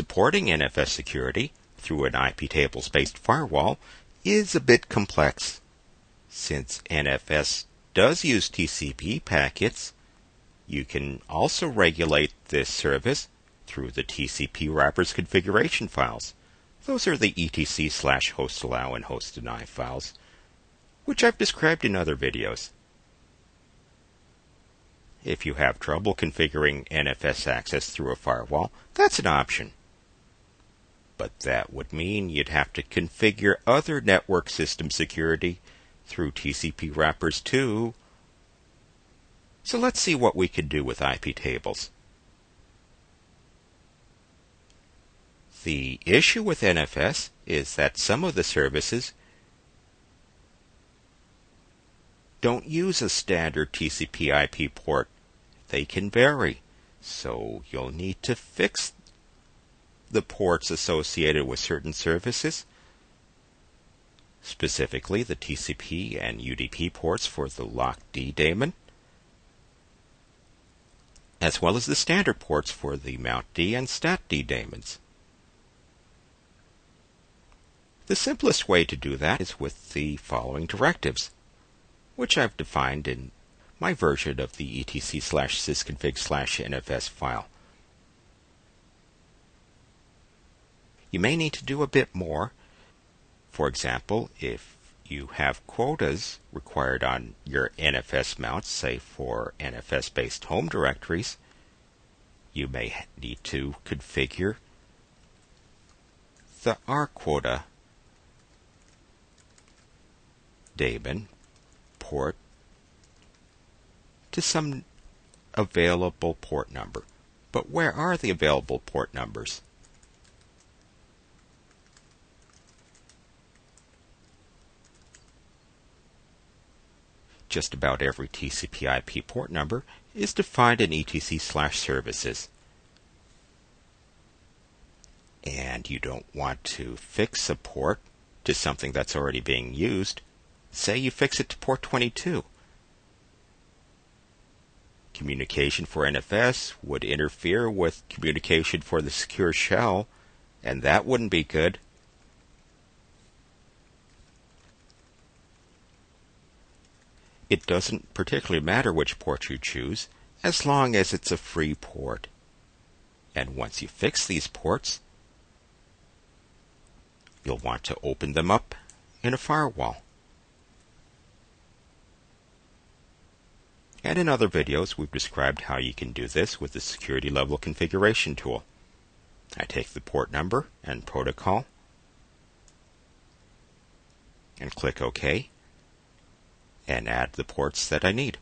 Supporting NFS security through an IP tables-based firewall is a bit complex. Since NFS does use TCP packets, you can also regulate this service through the TCP wrappers configuration files. Those are the etc/hostallow and hostdeny files, which I've described in other videos. If you have trouble configuring NFS access through a firewall, that's an option. But that would mean you'd have to configure other network system security through TCP wrappers too. So let's see what we can do with IP tables. The issue with NFS is that some of the services don't use a standard TCP IP port. They can vary, so you'll need to fix the ports associated with certain services, specifically the TCP and UDP ports for the LOCKD daemon, as well as the standard ports for the MountD and StatD daemons. The simplest way to do that is with the following directives, which I've defined in my version of the etc/sysconfig/nfs file. You may need to do a bit more. For example, if you have quotas required on your NFS mounts, say for NFS-based home directories, you may need to configure the rquota daemon port to some available port number. But where are the available port numbers? Just about every TCP IP port number is defined in etc/services. And you don't want to fix a port to something that's already being used. Say you fix it to port 22. Communication for NFS would interfere with communication for the secure shell, and that wouldn't be good. It doesn't particularly matter which port you choose, as long as it's a free port. And once you fix these ports, you'll want to open them up in a firewall. And in other videos, we've described how you can do this with the security level configuration tool. I take the port number and protocol and click OK and add the ports that I need.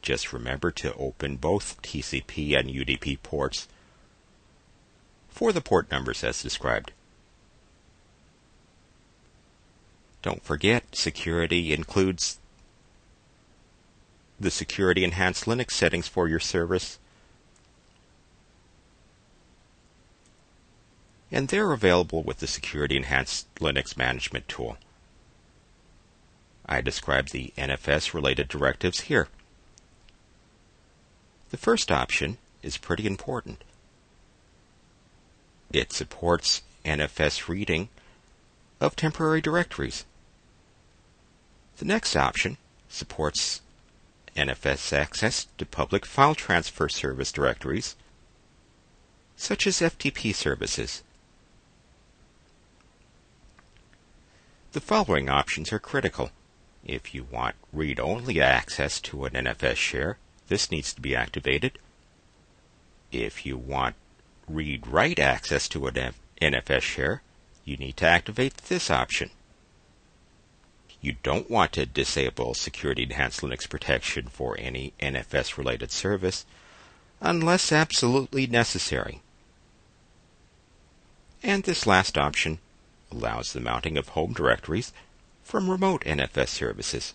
Just remember to open both TCP and UDP ports for the port numbers as described. Don't forget, security includes the security enhanced Linux settings for your service, and they're available with the Security Enhanced Linux Management tool. I describe the NFS-related directives here. The first option is pretty important. It supports NFS reading of temporary directories. The next option supports NFS access to public file transfer service directories, such as FTP services. The following options are critical. If you want read-only access to an NFS share, this needs to be activated. If you want read-write access to an NFS share, you need to activate this option. You don't want to disable Security Enhanced Linux protection for any NFS-related service unless absolutely necessary. And this last option allows the mounting of home directories from remote NFS services.